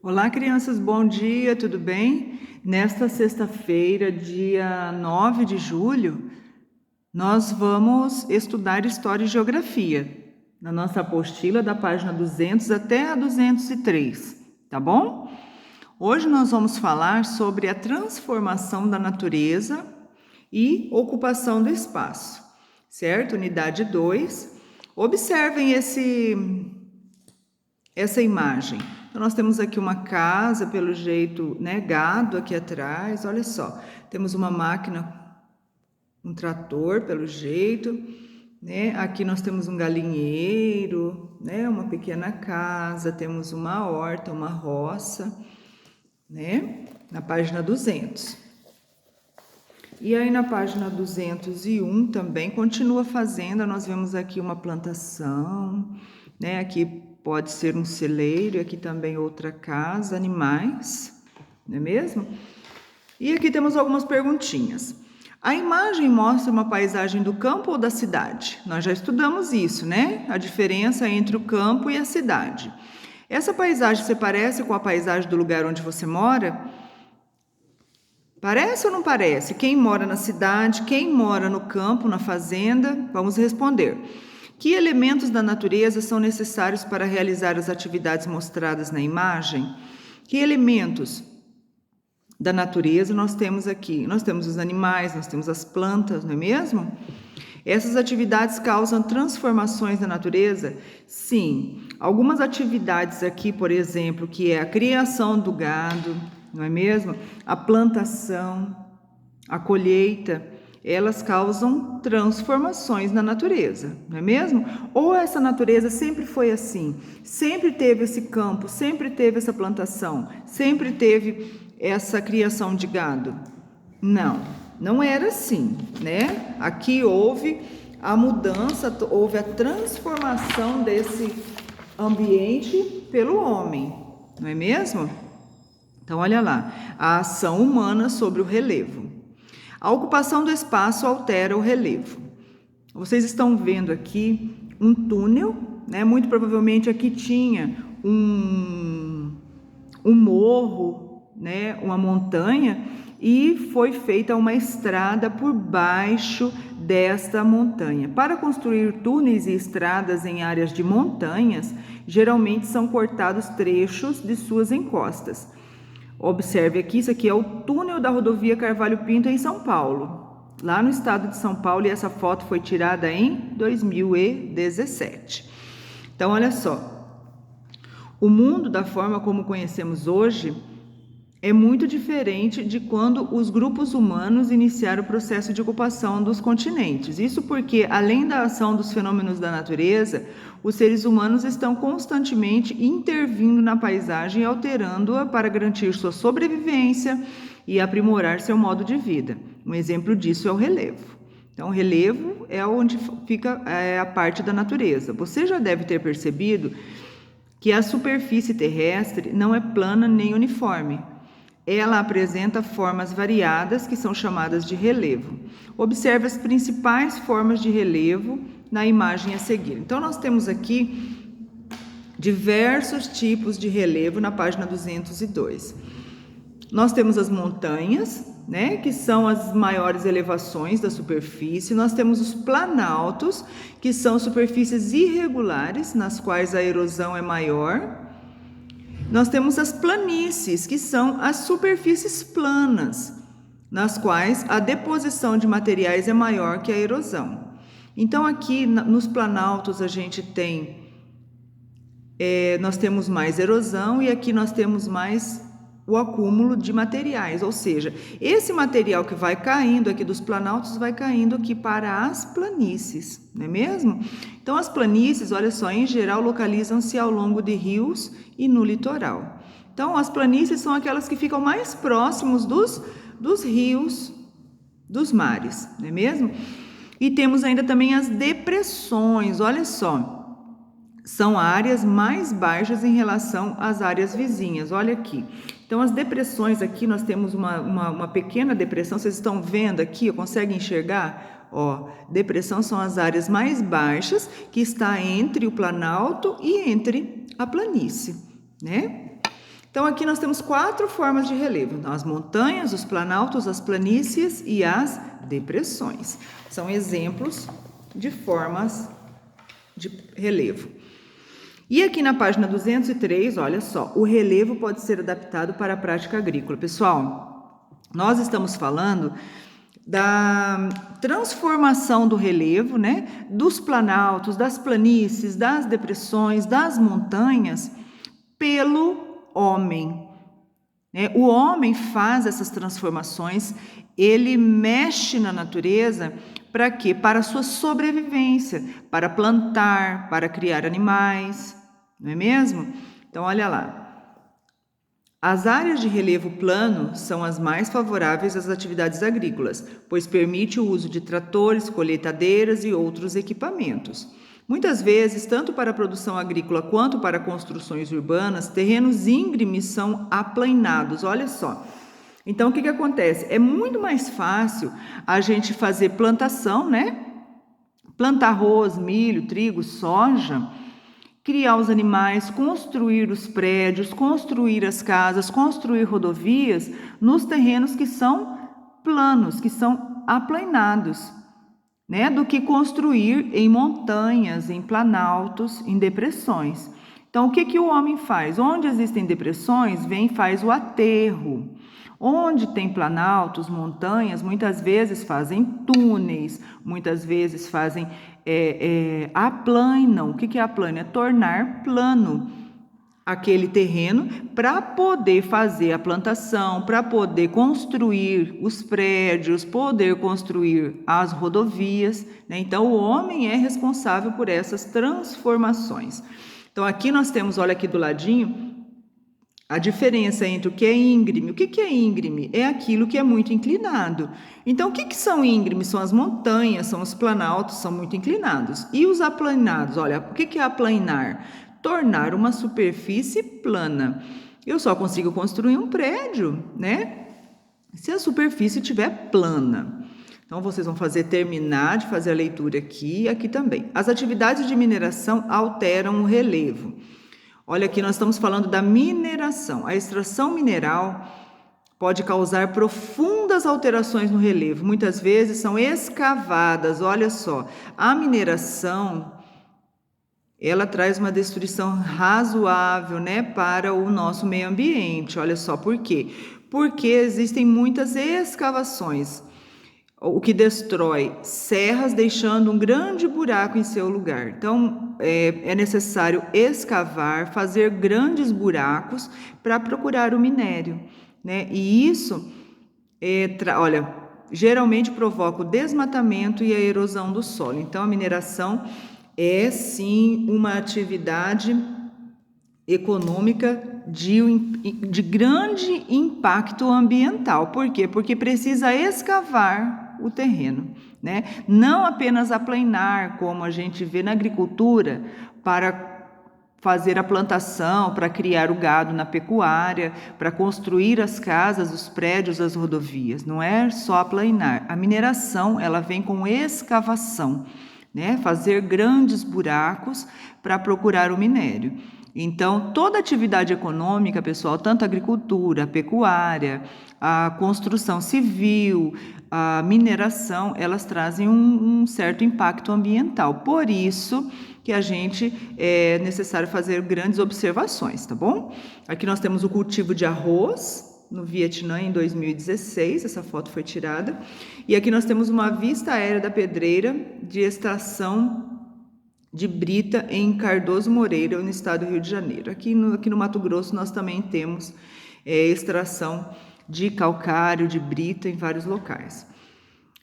Olá, crianças, bom dia, tudo bem? Nesta sexta-feira, dia 9 de julho, nós vamos estudar História e Geografia, na nossa apostila da página 200 até a 203, tá bom? Hoje nós vamos falar sobre a transformação da natureza e ocupação do espaço, certo? Unidade 2. Observem essa imagem. Então, nós temos aqui uma casa, pelo jeito, né, gado aqui atrás, olha só. Temos uma máquina, um trator, pelo jeito, né? Aqui nós temos um galinheiro, né, uma pequena casa, temos uma horta, uma roça, né, na página 200. E aí na página 201 também continua fazenda, nós vemos aqui uma plantação, né, aqui pode ser um celeiro, aqui também outra casa, animais, não é mesmo? E aqui temos algumas perguntinhas. A imagem mostra uma paisagem do campo ou da cidade? Nós já estudamos isso, né? A diferença entre o campo e a cidade. Essa paisagem se parece com a paisagem do lugar onde você mora? Parece ou não parece? Quem mora na cidade, quem mora no campo, na fazenda? Vamos responder. Que elementos da natureza são necessários para realizar as atividades mostradas na imagem? Que elementos da natureza nós temos aqui? Nós temos os animais, nós temos as plantas, não é mesmo? Essas atividades causam transformações na natureza? Sim. Algumas atividades aqui, por exemplo, que é a criação do gado, não é mesmo? A plantação, a colheita, elas causam transformações na natureza, não é mesmo? Ou essa natureza sempre foi assim, sempre teve esse campo, sempre teve essa plantação, sempre teve essa criação de gado? Não, não era assim, né? Aqui houve a mudança, houve a transformação desse ambiente pelo homem, não é mesmo? Então, olha lá, a ação humana sobre o relevo. A ocupação do espaço altera o relevo. Vocês estão vendo aqui um túnel, né? Muito provavelmente aqui tinha um morro, né? Uma montanha, e foi feita uma estrada por baixo desta montanha. Para construir túneis e estradas em áreas de montanhas, geralmente são cortados trechos de suas encostas. Observe aqui, isso aqui é o túnel da rodovia Carvalho Pinto em São Paulo, lá no estado de São Paulo, e essa foto foi tirada em 2017. Então, olha só, o mundo da forma como conhecemos hoje é muito diferente de quando os grupos humanos iniciaram o processo de ocupação dos continentes. Isso porque, além da ação dos fenômenos da natureza, os seres humanos estão constantemente intervindo na paisagem e alterando-a para garantir sua sobrevivência e aprimorar seu modo de vida. Um exemplo disso é o relevo. Então, o relevo é onde fica a parte da natureza. Você já deve ter percebido que a superfície terrestre não é plana nem uniforme. Ela apresenta formas variadas que são chamadas de relevo. Observe as principais formas de relevo na imagem a seguir. Então, nós temos aqui diversos tipos de relevo na página 202. Nós temos as montanhas, né, que são as maiores elevações da superfície. Nós temos os planaltos, que são superfícies irregulares, nas quais a erosão é maior. Nós temos as planícies, que são as superfícies planas, nas quais a deposição de materiais é maior que a erosão. Então, aqui nos planaltos a gente tem, nós temos mais erosão, e aqui nós temos mais o acúmulo de materiais, ou seja, esse material que vai caindo aqui dos planaltos vai caindo aqui para as planícies, não é mesmo? Então, as planícies, olha só, em geral localizam-se ao longo de rios e no litoral. Então, as planícies são aquelas que ficam mais próximos dos rios, dos mares, não é mesmo? E temos ainda também as depressões, olha só, são áreas mais baixas em relação às áreas vizinhas, olha aqui. Então, as depressões aqui, nós temos uma pequena depressão, vocês estão vendo aqui, conseguem enxergar? Ó, depressão são as áreas mais baixas que está entre o planalto e entre a planície, né? Então, aqui nós temos 4 formas de relevo: as montanhas, os planaltos, as planícies e as depressões. São exemplos de formas de relevo. E aqui na página 203, olha só, o relevo pode ser adaptado para a prática agrícola. Pessoal, nós estamos falando da transformação do relevo, né, dos planaltos, das planícies, das depressões, das montanhas, pelo homem. O homem faz essas transformações, ele mexe na natureza para quê? Para a sua sobrevivência, para plantar, para criar animais, não é mesmo? Então, olha lá. As áreas de relevo plano são as mais favoráveis às atividades agrícolas, pois permite o uso de tratores, colheitadeiras e outros equipamentos. Muitas vezes, tanto para a produção agrícola quanto para construções urbanas, terrenos íngremes são aplainados. Olha só. Então, o que acontece? É muito mais fácil a gente fazer plantação, né? Plantar arroz, milho, trigo, soja, criar os animais, construir os prédios, construir as casas, construir rodovias nos terrenos que são planos, que são aplainados, né? Do que construir em montanhas, em planaltos, em depressões. Então, o que o homem faz? Onde existem depressões, vem e faz o aterro. Onde tem planaltos, montanhas, muitas vezes fazem túneis, muitas vezes fazem aplanam. O que é aplano? É tornar plano aquele terreno para poder fazer a plantação, para poder construir os prédios, poder construir as rodovias, né? Então, o homem é responsável por essas transformações. Então, aqui nós temos, olha aqui do ladinho, a diferença entre o que é íngreme. O que é íngreme? É aquilo que é muito inclinado. Então, o que são íngremes? São as montanhas, são os planaltos, são muito inclinados. E os aplanados? Olha, o que é aplanar? Tornar uma superfície plana. Eu só consigo construir um prédio, né? Se a superfície estiver plana. Então, vocês vão terminar de fazer a leitura aqui e aqui também. As atividades de mineração alteram o relevo. Olha, aqui nós estamos falando da mineração. A extração mineral pode causar profundas alterações no relevo. Muitas vezes são escavadas. Olha só, a mineração, ela traz uma destruição razoável, né, para o nosso meio ambiente. Olha só, por quê? Porque existem muitas escavações, o que destrói serras, deixando um grande buraco em seu lugar. Então, é necessário escavar, fazer grandes buracos para procurar o minério, né? E isso, geralmente provoca o desmatamento e a erosão do solo. Então, a mineração é, sim, uma atividade econômica de grande impacto ambiental. Por quê? Porque precisa escavar o terreno, né? Não apenas aplanar, como a gente vê na agricultura, para fazer a plantação, para criar o gado na pecuária, para construir as casas, os prédios, as rodovias. Não é só aplanar. A mineração, ela vem com escavação, né? Fazer grandes buracos para procurar o minério. Então, toda atividade econômica, pessoal, tanto a agricultura, a pecuária, a construção civil, a mineração, elas trazem um certo impacto ambiental. Por isso que é necessário fazer grandes observações, tá bom? Aqui nós temos o cultivo de arroz no Vietnã em 2016, essa foto foi tirada. E aqui nós temos uma vista aérea da pedreira de extração de brita em Cardoso Moreira, no estado do Rio de Janeiro. Aqui no Mato Grosso nós também temos extração de calcário, de brita em vários locais.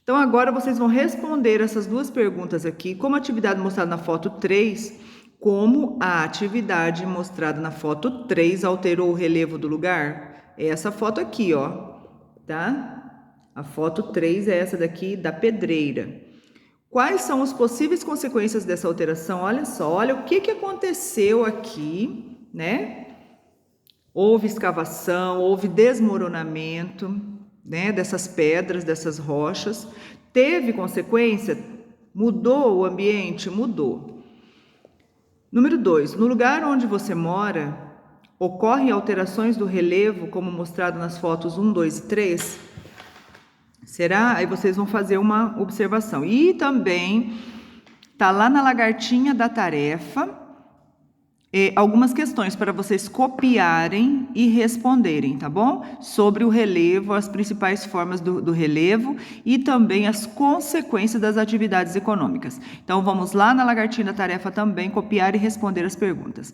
Então, agora vocês vão responder essas duas perguntas aqui, como a atividade mostrada na foto 3, como a atividade mostrada na foto 3 alterou o relevo do lugar. É essa foto aqui, ó, tá? A foto 3 é essa daqui, da pedreira. Quais são as possíveis consequências dessa alteração? Olha só, olha o que aconteceu aqui, né? Houve escavação, houve desmoronamento, né, dessas pedras, dessas rochas. Teve consequência? Mudou o ambiente? Mudou. Número 2, no lugar onde você mora, Ocorrem alterações do relevo, como mostrado nas fotos 1, 2 e 3? Será? Aí vocês vão fazer uma observação. E também tá lá na lagartinha da tarefa algumas questões para vocês copiarem e responderem, tá bom? Sobre o relevo, as principais formas do relevo e também as consequências das atividades econômicas. Então, vamos lá na lagartinha da tarefa também copiar e responder as perguntas.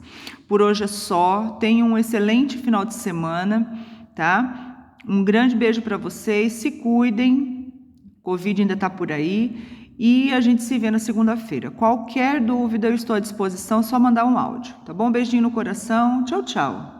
Por hoje é só. Tenham um excelente final de semana, tá? Um grande beijo para vocês. Se cuidem. Covid ainda tá por aí. E a gente se vê na segunda-feira. Qualquer dúvida, eu estou à disposição, só mandar um áudio, tá bom? Beijinho no coração. Tchau, tchau.